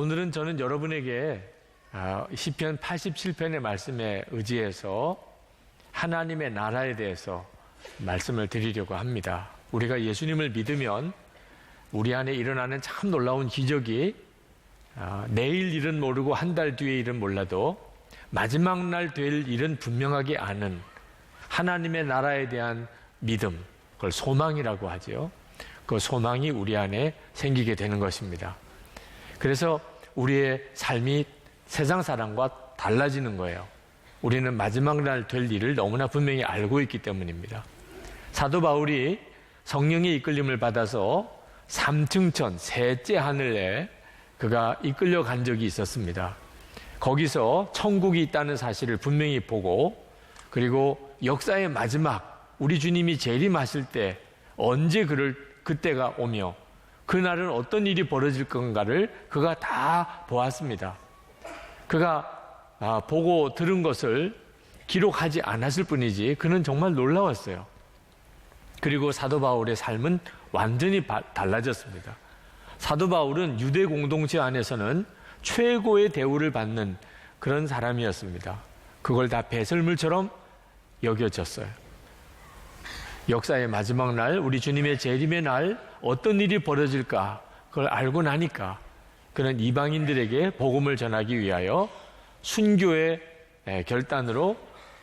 오늘은 저는 여러분에게 시편 87편의 말씀에 의지해서 하나님의 나라에 대해서 말씀을 드리려고 합니다. 우리가 예수님을 믿으면 우리 안에 일어나는 참 놀라운 기적이 내일 일은 모르고 한 달 뒤의 일은 몰라도 마지막 날 될 일은 분명하게 아는 하나님의 나라에 대한 믿음, 그걸 소망이라고 하죠. 그 소망이 우리 안에 생기게 되는 것입니다. 그래서 우리의 삶이 세상 사람과 달라지는 거예요. 우리는 마지막 날 될 일을 너무나 분명히 알고 있기 때문입니다. 사도 바울이 성령의 이끌림을 받아서 3층천 셋째 하늘에 그가 이끌려 간 적이 있었습니다. 거기서 천국이 있다는 사실을 분명히 보고, 그리고 역사의 마지막 우리 주님이 재림하실 때 언제 그때가 오며 그날은 어떤 일이 벌어질 건가를 그가 다 보았습니다. 그가 보고 들은 것을 기록하지 않았을 뿐이지 그는 정말 놀라웠어요. 그리고 사도 바울의 삶은 완전히 달라졌습니다. 사도 바울은 유대 공동체 안에서는 최고의 대우를 받는 그런 사람이었습니다. 그걸 다 배설물처럼 여겨졌어요. 역사의 마지막 날, 우리 주님의 재림의 날 어떤 일이 벌어질까 그걸 알고 나니까 그는 이방인들에게 복음을 전하기 위하여 순교의 결단으로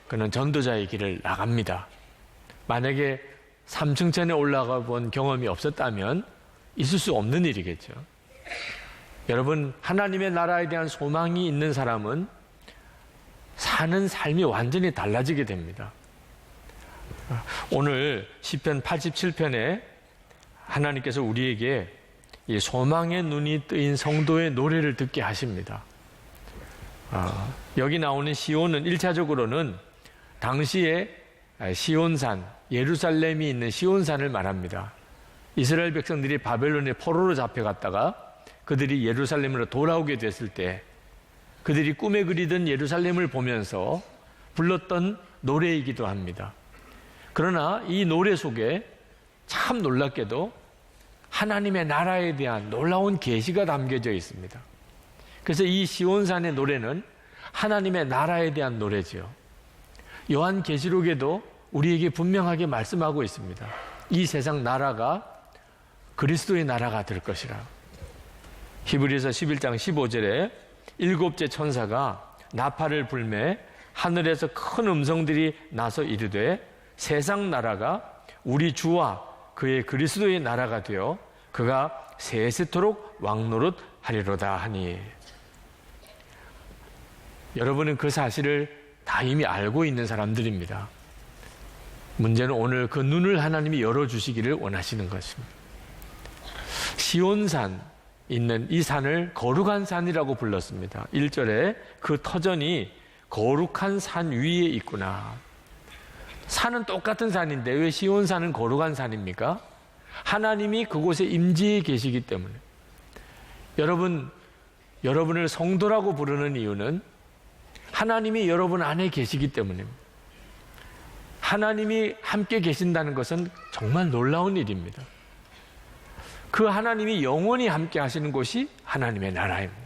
그는 전도자의 길을 나갑니다. 만약에 3층천에 올라가 본 경험이 없었다면 있을 수 없는 일이겠죠. 여러분, 하나님의 나라에 대한 소망이 있는 사람은 사는 삶이 완전히 달라지게 됩니다. 오늘 시편 87편에 하나님께서 우리에게 이 소망의 눈이 뜨인 성도의 노래를 듣게 하십니다. 여기 나오는 시온은 1차적으로는 당시에 시온산, 예루살렘이 있는 시온산을 말합니다. 이스라엘 백성들이 바벨론의 포로로 잡혀갔다가 그들이 예루살렘으로 돌아오게 됐을 때 그들이 꿈에 그리던 예루살렘을 보면서 불렀던 노래이기도 합니다. 그러나 이 노래 속에 참 놀랍게도 하나님의 나라에 대한 놀라운 계시가 담겨져 있습니다. 그래서 이 시온산의 노래는 하나님의 나라에 대한 노래지요. 요한계시록에도 우리에게 분명하게 말씀하고 있습니다. 이 세상 나라가 그리스도의 나라가 될 것이라. 히브리서 11장 15절에 일곱째 천사가 나팔을 불매 하늘에서 큰 음성들이 나서 이르되 세상 나라가 우리 주와 그의 그리스도의 나라가 되어 그가 세세토록 왕노릇 하리로다 하니. 여러분은 그 사실을 다 이미 알고 있는 사람들입니다. 문제는 오늘 그 눈을 하나님이 열어주시기를 원하시는 것입니다. 시온산 있는 이 산을 거룩한 산이라고 불렀습니다. 1절에 그 터전이 거룩한 산 위에 있구나. 산은 똑같은 산인데 왜 시온산은 거룩한 산입니까? 하나님이 그곳에 임재해 계시기 때문에. 여러분을 성도라고 부르는 이유는 하나님이 여러분 안에 계시기 때문입니다. 하나님이 함께 계신다는 것은 정말 놀라운 일입니다. 그 하나님이 영원히 함께 하시는 곳이 하나님의 나라입니다.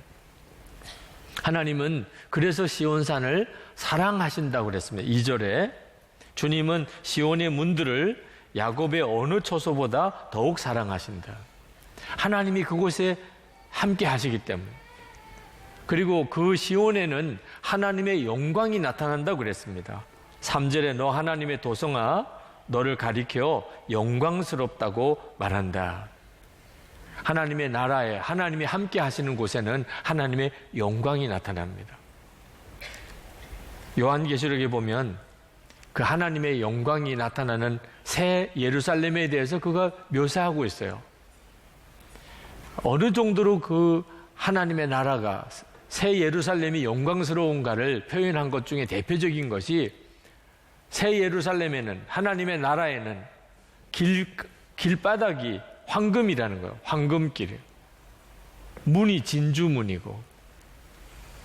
하나님은 그래서 시온산을 사랑하신다고 그랬습니다. 2절에 주님은 시온의 문들을 야곱의 어느 초소보다 더욱 사랑하신다. 하나님이 그곳에 함께 하시기 때문에. 그리고 그 시온에는 하나님의 영광이 나타난다고 그랬습니다. 3절에 너 하나님의 도성아 너를 가리켜 영광스럽다고 말한다. 하나님의 나라에 하나님이 함께 하시는 곳에는 하나님의 영광이 나타납니다. 요한계시록에 보면 그 하나님의 영광이 나타나는 새 예루살렘에 대해서 그가 묘사하고 있어요. 어느 정도로 그 하나님의 나라가 새 예루살렘이 영광스러운가를 표현한 것 중에 대표적인 것이 새 예루살렘에는 하나님의 나라에는 길바닥이 황금이라는 거예요. 황금길. 문이 진주문이고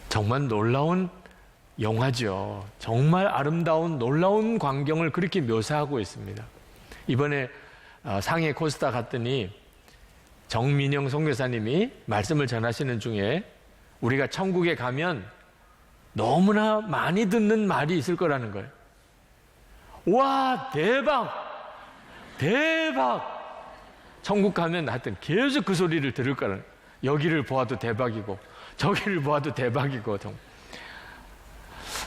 정말 놀라운 영화죠. 정말 아름다운 놀라운 광경을 그렇게 묘사하고 있습니다. 이번에 상해 코스타 갔더니 정민영 선교사님이 말씀을 전하시는 중에 우리가 천국에 가면 너무나 많이 듣는 말이 있을 거라는 거예요. 와, 대박! 대박! 천국 가면 하여튼 계속 그 소리를 들을 거라는 거예요. 여기를 보아도 대박이고 저기를 보아도 대박이고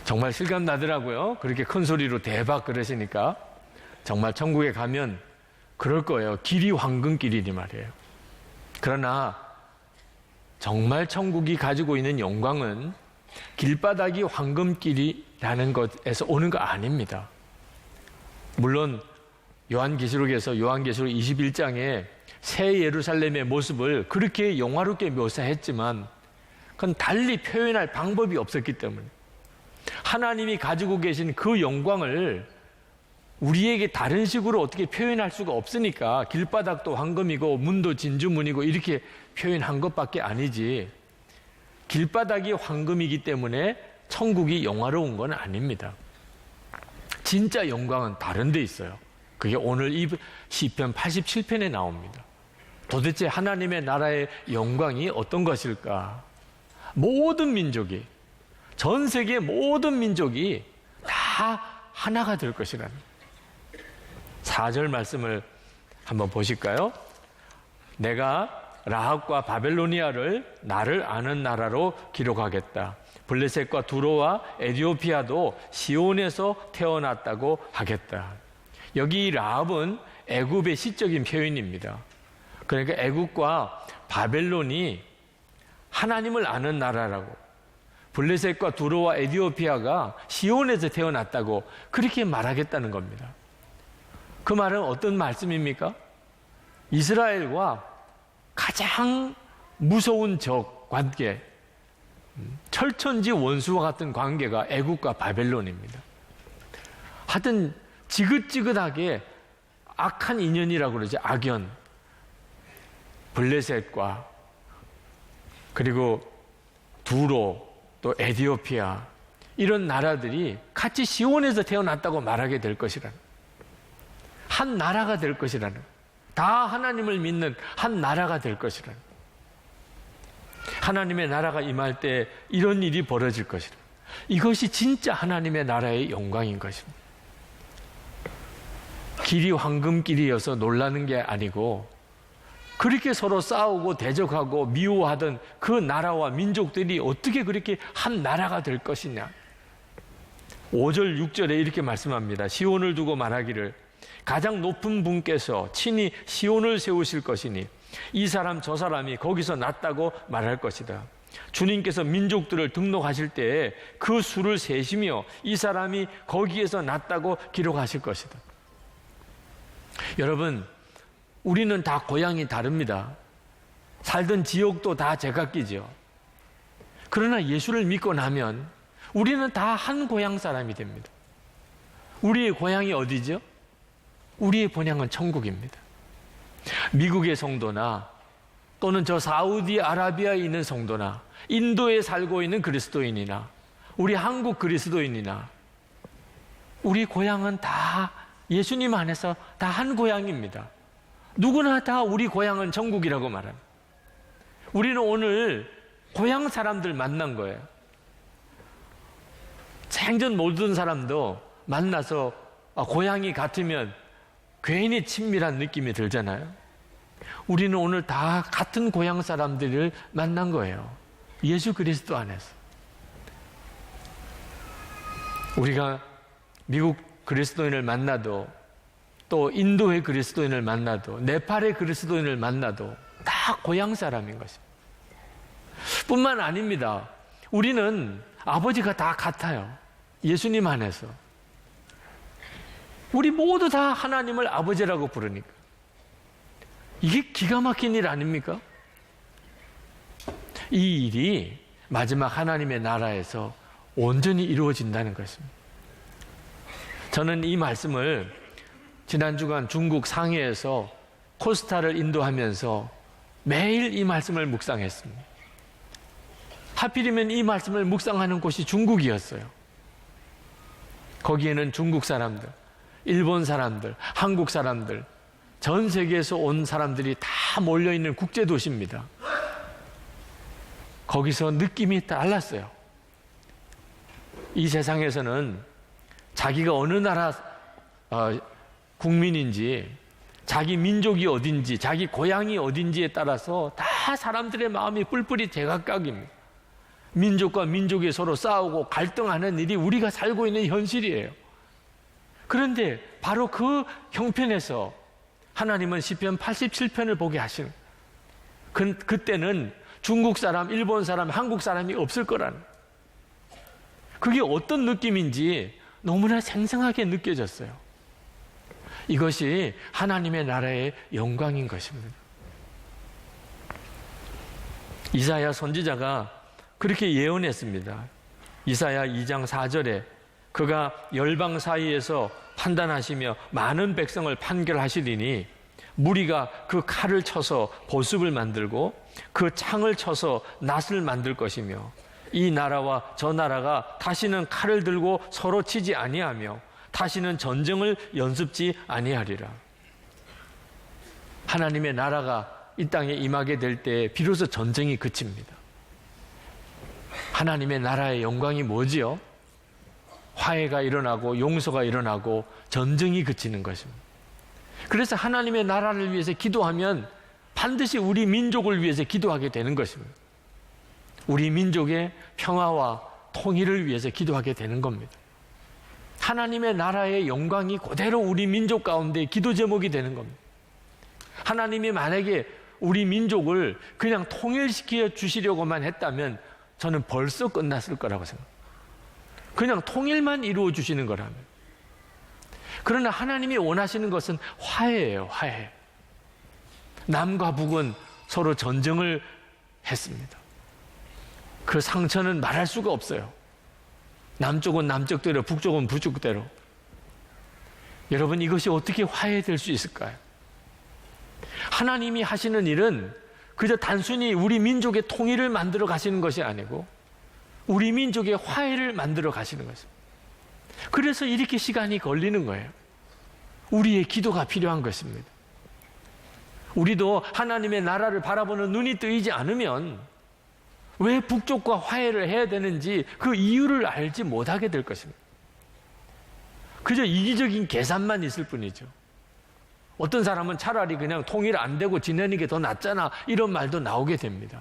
정말 실감 나더라고요. 그렇게 큰 소리로 대박 그러시니까 정말 천국에 가면 그럴 거예요. 길이 황금길이니 말이에요. 그러나 정말 천국이 가지고 있는 영광은 길바닥이 황금길이라는 것에서 오는 거 아닙니다. 물론 요한계시록에서 요한계시록 21장에 새 예루살렘의 모습을 그렇게 영화롭게 묘사했지만 그건 달리 표현할 방법이 없었기 때문에 하나님이 가지고 계신 그 영광을 우리에게 다른 식으로 어떻게 표현할 수가 없으니까 길바닥도 황금이고 문도 진주문이고 이렇게 표현한 것밖에 아니지, 길바닥이 황금이기 때문에 천국이 영화로운 건 아닙니다. 진짜 영광은 다른 데 있어요. 그게 오늘 이 시편 87편에 나옵니다. 도대체 하나님의 나라의 영광이 어떤 것일까? 모든 민족이, 전 세계 모든 민족이 다 하나가 될 것이라는 4절 말씀을 한번 보실까요? 내가 라합과 바벨로니아를 나를 아는 나라로 기록하겠다. 블레셋과 두로와 에디오피아도 시온에서 태어났다고 하겠다. 여기 라합은 애굽의 시적인 표현입니다. 그러니까 애굽과 바벨론이 하나님을 아는 나라라고, 블레셋과 두로와 에디오피아가 시온에서 태어났다고 그렇게 말하겠다는 겁니다. 그 말은 어떤 말씀입니까? 이스라엘과 가장 무서운 적 관계, 철천지 원수와 같은 관계가 애굽과 바벨론입니다. 하여튼 지긋지긋하게 악한 인연이라고 그러죠. 악연. 블레셋과 그리고 두로 또 에디오피아, 이런 나라들이 같이 시온에서 태어났다고 말하게 될 것이라는, 한 나라가 될 것이라는, 다 하나님을 믿는 한 나라가 될 것이라는, 하나님의 나라가 임할 때 이런 일이 벌어질 것이라. 이것이 진짜 하나님의 나라의 영광인 것입니다. 길이 황금길이어서 놀라는 게 아니고 그렇게 서로 싸우고 대적하고 미워하던 그 나라와 민족들이 어떻게 그렇게 한 나라가 될 것이냐. 5절 6절에 이렇게 말씀합니다. 시온을 두고 말하기를 가장 높은 분께서 친히 시온을 세우실 것이니 이 사람 저 사람이 거기서 났다고 말할 것이다. 주님께서 민족들을 등록하실 때에 그 수를 세시며 이 사람이 거기에서 났다고 기록하실 것이다. 여러분, 우리는 다 고향이 다릅니다. 살던 지역도 다 제각기죠. 그러나 예수를 믿고 나면 우리는 다 한 고향 사람이 됩니다. 우리의 고향이 어디죠? 우리의 본향은 천국입니다. 미국의 성도나 또는 저 사우디아라비아에 있는 성도나 인도에 살고 있는 그리스도인이나 우리 한국 그리스도인이나 우리 고향은 다 예수님 안에서 다 한 고향입니다. 누구나 다 우리 고향은 천국이라고 말합니다. 우리는 오늘 고향 사람들 만난 거예요. 생전 모든 사람도 만나서 고향이 같으면 괜히 친밀한 느낌이 들잖아요. 우리는 오늘 다 같은 고향 사람들을 만난 거예요. 예수 그리스도 안에서. 우리가 미국 그리스도인을 만나도 또 인도의 그리스도인을 만나도 네팔의 그리스도인을 만나도 다 고향 사람인 것입니다. 뿐만 아닙니다. 우리는 아버지가 다 같아요. 예수님 안에서. 우리 모두 다 하나님을 아버지라고 부르니까. 이게 기가 막힌 일 아닙니까? 이 일이 마지막 하나님의 나라에서 온전히 이루어진다는 것입니다. 저는 이 말씀을 지난 주간 중국 상해에서 코스타를 인도하면서 매일 이 말씀을 묵상했습니다. 하필이면 이 말씀을 묵상하는 곳이 중국이었어요. 거기에는 중국 사람들, 일본 사람들, 한국 사람들, 전 세계에서 온 사람들이 다 몰려있는 국제도시입니다. 거기서 느낌이 달랐어요. 이 세상에서는 자기가 어느 나라 국민인지, 자기 민족이 어딘지, 자기 고향이 어딘지에 따라서 다 사람들의 마음이 뿔뿔이 제각각입니다. 민족과 민족이 서로 싸우고 갈등하는 일이 우리가 살고 있는 현실이에요. 그런데 바로 그 형편에서 하나님은 시편 87편을 보게 하시는, 그때는 중국 사람, 일본 사람, 한국 사람이 없을 거라는, 그게 어떤 느낌인지 너무나 생생하게 느껴졌어요. 이것이 하나님의 나라의 영광인 것입니다. 이사야 선지자가 그렇게 예언했습니다. 이사야 2장 4절에 그가 열방 사이에서 판단하시며 많은 백성을 판결하시리니 무리가 그 칼을 쳐서 보습을 만들고 그 창을 쳐서 낫을 만들 것이며 이 나라와 저 나라가 다시는 칼을 들고 서로 치지 아니하며 다시는 전쟁을 연습지 아니하리라. 하나님의 나라가 이 땅에 임하게 될 때 비로소 전쟁이 그칩니다. 하나님의 나라의 영광이 뭐지요? 화해가 일어나고 용서가 일어나고 전쟁이 그치는 것입니다. 그래서 하나님의 나라를 위해서 기도하면 반드시 우리 민족을 위해서 기도하게 되는 것입니다. 우리 민족의 평화와 통일을 위해서 기도하게 되는 겁니다. 하나님의 나라의 영광이 그대로 우리 민족 가운데 기도 제목이 되는 겁니다. 하나님이 만약에 우리 민족을 그냥 통일시켜 주시려고만 했다면 저는 벌써 끝났을 거라고 생각합니다. 그냥 통일만 이루어 주시는 거라면. 그러나 하나님이 원하시는 것은 화해예요, 화해. 남과 북은 서로 전쟁을 했습니다. 그 상처는 말할 수가 없어요. 남쪽은 남쪽대로, 북쪽은 북쪽대로. 여러분, 이것이 어떻게 화해될 수 있을까요? 하나님이 하시는 일은 그저 단순히 우리 민족의 통일을 만들어 가시는 것이 아니고 우리 민족의 화해를 만들어 가시는 것입니다. 그래서 이렇게 시간이 걸리는 거예요. 우리의 기도가 필요한 것입니다. 우리도 하나님의 나라를 바라보는 눈이 뜨이지 않으면 왜 북쪽과 화해를 해야 되는지 그 이유를 알지 못하게 될 것입니다. 그저 이기적인 계산만 있을 뿐이죠. 어떤 사람은 차라리 그냥 통일 안 되고 지내는 게 더 낫잖아, 이런 말도 나오게 됩니다.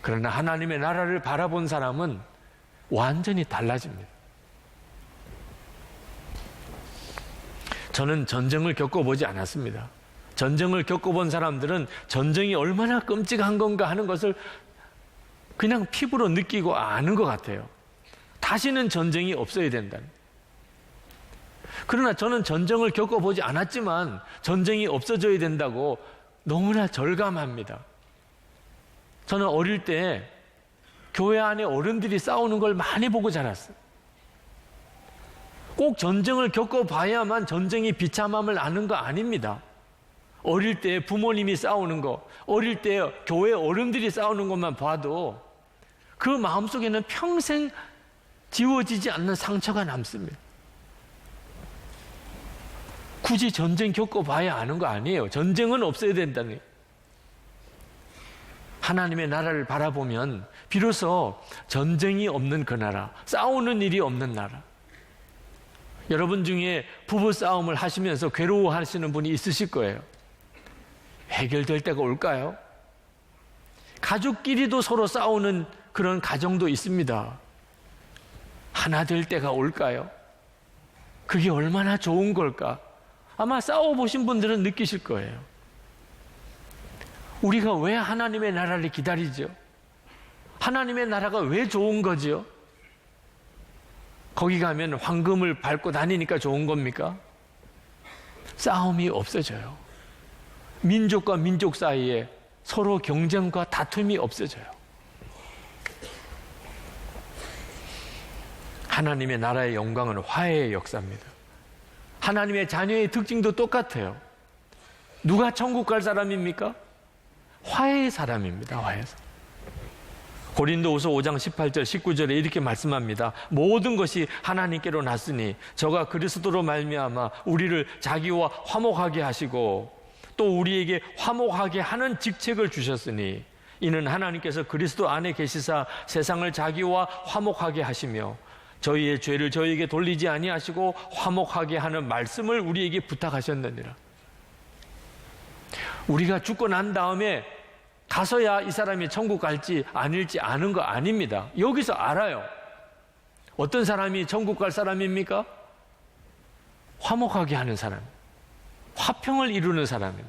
그러나 하나님의 나라를 바라본 사람은 완전히 달라집니다. 저는 전쟁을 겪어보지 않았습니다. 전쟁을 겪어본 사람들은 전쟁이 얼마나 끔찍한 건가 하는 것을 그냥 피부로 느끼고 아는 것 같아요. 다시는 전쟁이 없어야 된다는. 그러나 저는 전쟁을 겪어보지 않았지만 전쟁이 없어져야 된다고 너무나 절감합니다. 저는 어릴 때 교회 안에 어른들이 싸우는 걸 많이 보고 자랐어요. 꼭 전쟁을 겪어봐야만 전쟁이 비참함을 아는 거 아닙니다. 어릴 때 부모님이 싸우는 거, 어릴 때 교회 어른들이 싸우는 것만 봐도 그 마음속에는 평생 지워지지 않는 상처가 남습니다. 굳이 전쟁 겪어봐야 아는 거 아니에요. 전쟁은 없어야 된다는 거예요. 하나님의 나라를 바라보면 비로소 전쟁이 없는 그 나라, 싸우는 일이 없는 나라. 여러분 중에 부부 싸움을 하시면서 괴로워하시는 분이 있으실 거예요. 해결될 때가 올까요? 가족끼리도 서로 싸우는 그런 가정도 있습니다. 하나 될 때가 올까요? 그게 얼마나 좋은 걸까? 아마 싸워보신 분들은 느끼실 거예요. 우리가 왜 하나님의 나라를 기다리죠? 하나님의 나라가 왜 좋은 거지요? 거기 가면 황금을 밟고 다니니까 좋은 겁니까? 싸움이 없어져요. 민족과 민족 사이에 서로 경쟁과 다툼이 없어져요. 하나님의 나라의 영광은 화해의 역사입니다. 하나님의 자녀의 특징도 똑같아요. 누가 천국 갈 사람입니까? 화해의 사람입니다. 화해의 사람. 고린도후서 5장 18절 19절에 이렇게 말씀합니다. 모든 것이 하나님께로 났으니 저가 그리스도로 말미암아 우리를 자기와 화목하게 하시고 또 우리에게 화목하게 하는 직책을 주셨으니 이는 하나님께서 그리스도 안에 계시사 세상을 자기와 화목하게 하시며 저희의 죄를 저희에게 돌리지 아니하시고 화목하게 하는 말씀을 우리에게 부탁하셨느니라. 우리가 죽고 난 다음에 가서야 이 사람이 천국 갈지 아닐지 아는 거 아닙니다. 여기서 알아요. 어떤 사람이 천국 갈 사람입니까? 화목하게 하는 사람, 화평을 이루는 사람입니다.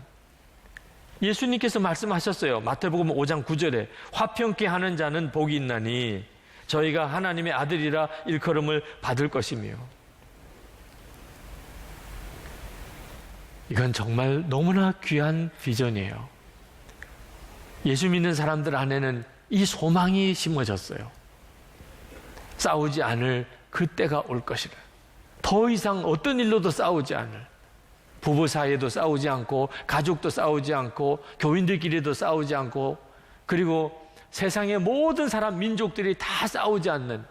예수님께서 말씀하셨어요. 마태복음 5장 9절에 화평케 하는 자는 복이 있나니 저희가 하나님의 아들이라 일컬음을 받을 것이며. 이건 정말 너무나 귀한 비전이에요. 예수 믿는 사람들 안에는 이 소망이 심어졌어요. 싸우지 않을 그때가 올 것이라. 더 이상 어떤 일로도 싸우지 않을, 부부 사이에도 싸우지 않고, 가족도 싸우지 않고, 교인들끼리도 싸우지 않고, 그리고 세상의 모든 사람, 민족들이 다 싸우지 않는,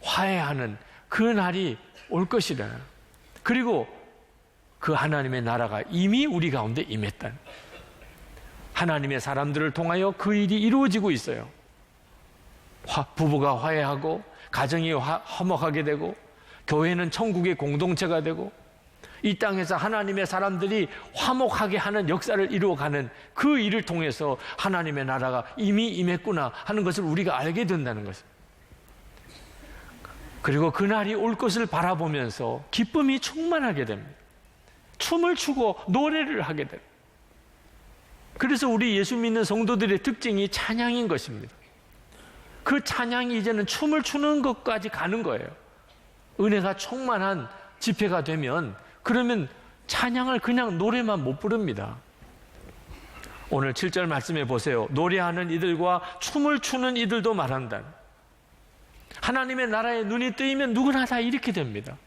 화해하는 그 날이 올 것이라. 그리고 그 하나님의 나라가 이미 우리 가운데 임했다. 하나님의 사람들을 통하여 그 일이 이루어지고 있어요. 부부가 화해하고, 가정이 화목하게 되고, 교회는 천국의 공동체가 되고, 이 땅에서 하나님의 사람들이 화목하게 하는 역사를 이루어가는 그 일을 통해서 하나님의 나라가 이미 임했구나 하는 것을 우리가 알게 된다는 것입니다. 그리고 그날이 올 것을 바라보면서 기쁨이 충만하게 됩니다. 춤을 추고 노래를 하게 됩니다. 그래서 우리 예수 믿는 성도들의 특징이 찬양인 것입니다. 그 찬양이 이제는 춤을 추는 것까지 가는 거예요. 은혜가 충만한 집회가 되면, 그러면 찬양을 그냥 노래만 못 부릅니다. 오늘 7절 말씀해 보세요. 노래하는 이들과 춤을 추는 이들도 말한다. 하나님의 나라에 눈이 뜨이면 누구나 다 이렇게 됩니다.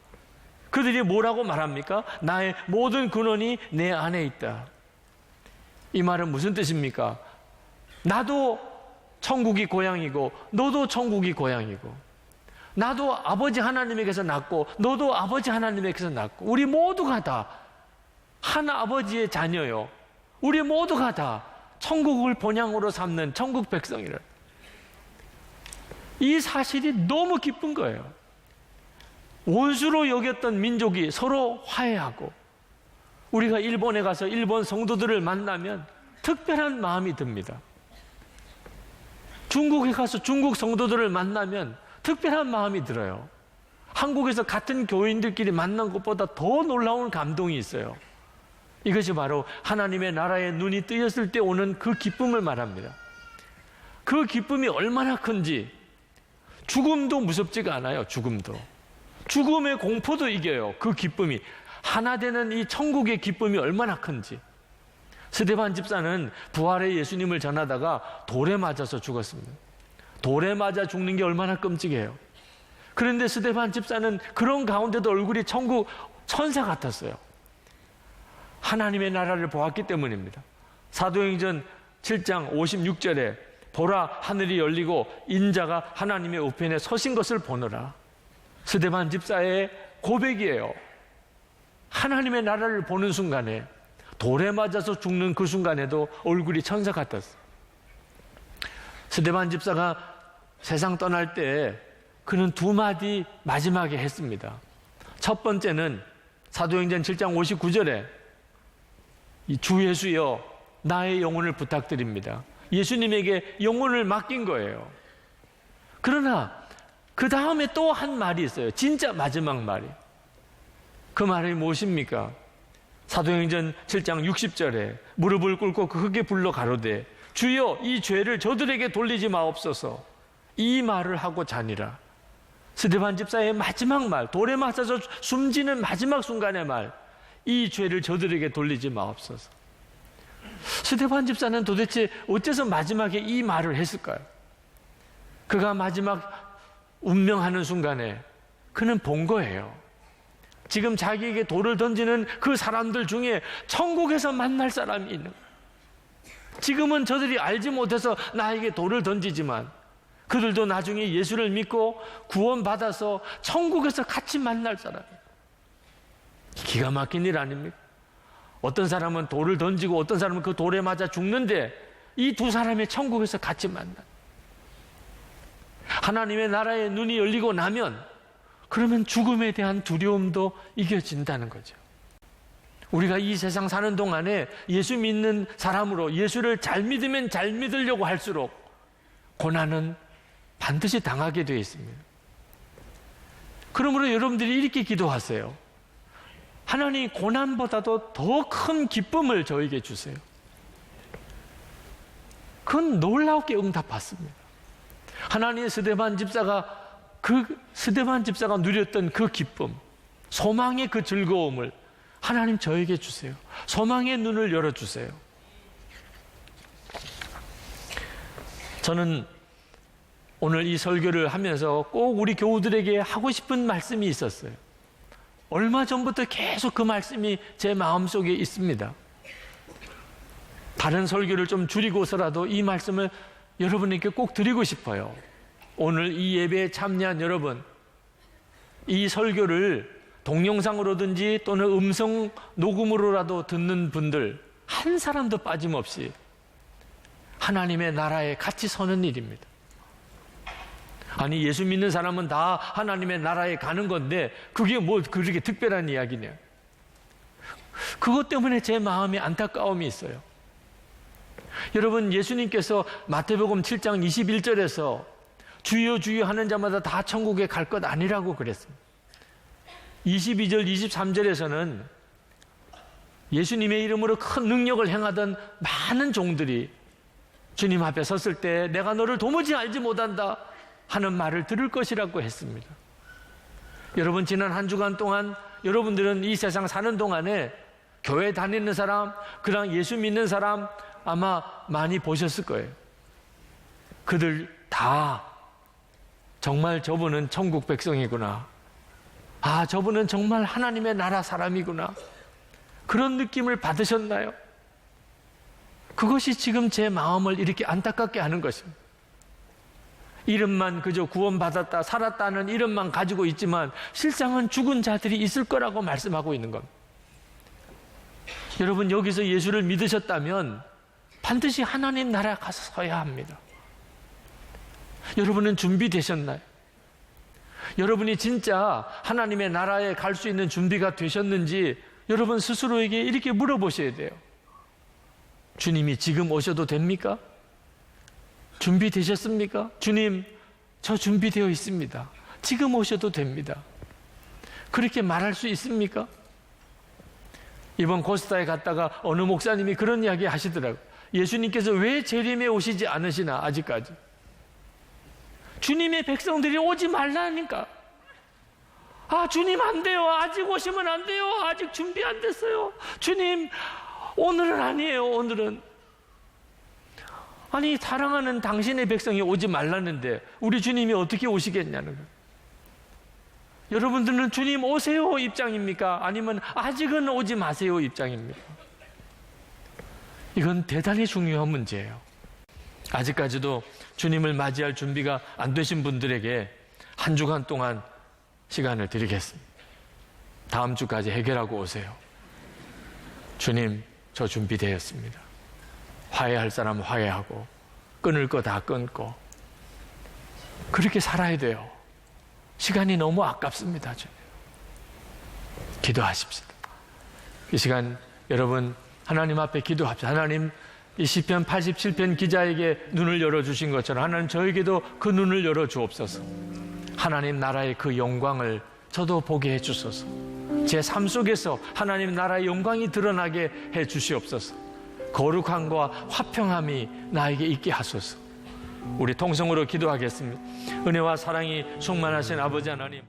그들이 뭐라고 말합니까? 나의 모든 근원이 내 안에 있다. 이 말은 무슨 뜻입니까? 나도 천국이 고향이고 너도 천국이 고향이고, 나도 아버지 하나님에게서 낳고 너도 아버지 하나님에게서 낳고, 우리 모두가 다 한 아버지의 자녀요. 우리 모두가 다 천국을 본향으로 삼는 천국 백성이라. 이 사실이 너무 기쁜 거예요. 원수로 여겼던 민족이 서로 화해하고, 우리가 일본에 가서 일본 성도들을 만나면 특별한 마음이 듭니다. 중국에 가서 중국 성도들을 만나면 특별한 마음이 들어요. 한국에서 같은 교인들끼리 만난 것보다 더 놀라운 감동이 있어요. 이것이 바로 하나님의 나라에 눈이 뜨였을 때 오는 그 기쁨을 말합니다. 그 기쁨이 얼마나 큰지, 죽음도 무섭지가 않아요. 죽음의 공포도 이겨요. 그 기쁨이, 하나 되는 이 천국의 기쁨이 얼마나 큰지. 스데반 집사는 부활의 예수님을 전하다가 돌에 맞아서 죽었습니다. 돌에 맞아 죽는 게 얼마나 끔찍해요. 그런데 스데반 집사는 그런 가운데도 얼굴이 천국 천사 같았어요. 하나님의 나라를 보았기 때문입니다. 사도행전 7장 56절에 보라, 하늘이 열리고 인자가 하나님의 우편에 서신 것을 보느라. 스데반 집사의 고백이에요. 하나님의 나라를 보는 순간에, 돌에 맞아서 죽는 그 순간에도 얼굴이 천사 같았어요. 스데반 집사가 세상 떠날 때 그는 두 마디 마지막에 했습니다. 첫 번째는 사도행전 7장 59절에 주 예수여 나의 영혼을 부탁드립니다. 예수님에게 영혼을 맡긴 거예요. 그러나 그 다음에 또 한 말이 있어요. 진짜 마지막 말이. 그 말이 무엇입니까? 사도행전 7장 60절에 무릎을 꿇고 크게 불러 가로되 주여 이 죄를 저들에게 돌리지 마옵소서, 이 말을 하고 자니라. 스데반 집사의 마지막 말, 돌에 맞아서 숨지는 마지막 순간의 말, 이 죄를 저들에게 돌리지 마옵소서. 스데반 집사는 도대체 어째서 마지막에 이 말을 했을까요? 그가 마지막 운명하는 순간에 그는 본 거예요. 지금 자기에게 돌을 던지는 그 사람들 중에 천국에서 만날 사람이 있는 거예요. 지금은 저들이 알지 못해서 나에게 돌을 던지지만 그들도 나중에 예수를 믿고 구원받아서 천국에서 같이 만날 사람이에요. 기가 막힌 일 아닙니까? 어떤 사람은 돌을 던지고 어떤 사람은 그 돌에 맞아 죽는데 이 두 사람의 천국에서 같이 만나. 하나님의 나라의 눈이 열리고 나면 그러면 죽음에 대한 두려움도 이겨진다는 거죠. 우리가 이 세상 사는 동안에 예수 믿는 사람으로 예수를 잘 믿으면 잘 믿으려고 할수록 고난은 반드시 당하게 되어 있습니다. 그러므로 여러분들이 이렇게 기도하세요. 하나님, 고난보다도 더 큰 기쁨을 저에게 주세요. 그건 놀랍게 응답받습니다. 하나님의 스데반 집사가 누렸던 그 기쁨, 소망의 그 즐거움을 하나님 저에게 주세요. 소망의 눈을 열어주세요. 저는 오늘 이 설교를 하면서 꼭 우리 교우들에게 하고 싶은 말씀이 있었어요. 얼마 전부터 계속 그 말씀이 제 마음속에 있습니다. 다른 설교를 좀 줄이고서라도 이 말씀을 여러분에게 꼭 드리고 싶어요. 오늘 이 예배에 참여한 여러분, 이 설교를 동영상으로든지 또는 음성 녹음으로라도 듣는 분들 한 사람도 빠짐없이 하나님의 나라에 같이 서는 일입니다. 아니, 예수 믿는 사람은 다 하나님의 나라에 가는 건데 그게 뭐 그렇게 특별한 이야기냐. 그것 때문에 제 마음에 안타까움이 있어요. 여러분, 예수님께서 마태복음 7장 21절에서 주여 주여 하는 자마다 다 천국에 갈 것 아니라고 그랬습니다. 22절 23절에서는 예수님의 이름으로 큰 능력을 행하던 많은 종들이 주님 앞에 섰을 때 내가 너를 도무지 알지 못한다 하는 말을 들을 것이라고 했습니다. 여러분, 지난 한 주간 동안 여러분들은 이 세상 사는 동안에 교회 다니는 사람, 그랑 예수 믿는 사람 아마 많이 보셨을 거예요. 그들 다 정말 저분은 천국 백성이구나. 아, 저분은 정말 하나님의 나라 사람이구나. 그런 느낌을 받으셨나요? 그것이 지금 제 마음을 이렇게 안타깝게 하는 것입니다. 이름만 그저 구원받았다, 살았다는 이름만 가지고 있지만 실상은 죽은 자들이 있을 거라고 말씀하고 있는 겁니다. 여러분, 여기서 예수를 믿으셨다면 반드시 하나님 나라에 가서 서야 합니다. 여러분은 준비되셨나요? 여러분이 진짜 하나님의 나라에 갈 수 있는 준비가 되셨는지 여러분 스스로에게 이렇게 물어보셔야 돼요. 주님이 지금 오셔도 됩니까? 준비되셨습니까? 주님, 저 준비되어 있습니다. 지금 오셔도 됩니다. 그렇게 말할 수 있습니까? 이번 코스타에 갔다가 어느 목사님이 그런 이야기 하시더라고요. 예수님께서 왜 재림에 오시지 않으시나 아직까지. 주님의 백성들이 오지 말라니까. 아, 주님 안 돼요. 아직 오시면 안 돼요. 아직 준비 안 됐어요. 주님, 오늘은 아니에요. 오늘은. 아니, 사랑하는 당신의 백성이 오지 말라는데 우리 주님이 어떻게 오시겠냐는 거예요. 여러분들은 주님 오세요 입장입니까? 아니면 아직은 오지 마세요 입장입니까? 이건 대단히 중요한 문제예요. 아직까지도 주님을 맞이할 준비가 안 되신 분들에게 한 주간 동안 시간을 드리겠습니다. 다음 주까지 해결하고 오세요. 주님, 저 준비되었습니다. 화해할 사람 화해하고 끊을 거 다 끊고 그렇게 살아야 돼요. 시간이 너무 아깝습니다. 주님. 기도하십시다. 이 시간 여러분 하나님 앞에 기도합시다. 하나님, 이 시편 87편 기자에게 눈을 열어주신 것처럼 하나님 저에게도 그 눈을 열어주옵소서. 하나님 나라의 그 영광을 저도 보게 해주소서. 제 삶 속에서 하나님 나라의 영광이 드러나게 해주시옵소서. 거룩함과 화평함이 나에게 있게 하소서. 우리 통성으로 기도하겠습니다. 은혜와 사랑이 충만하신 아버지 하나님,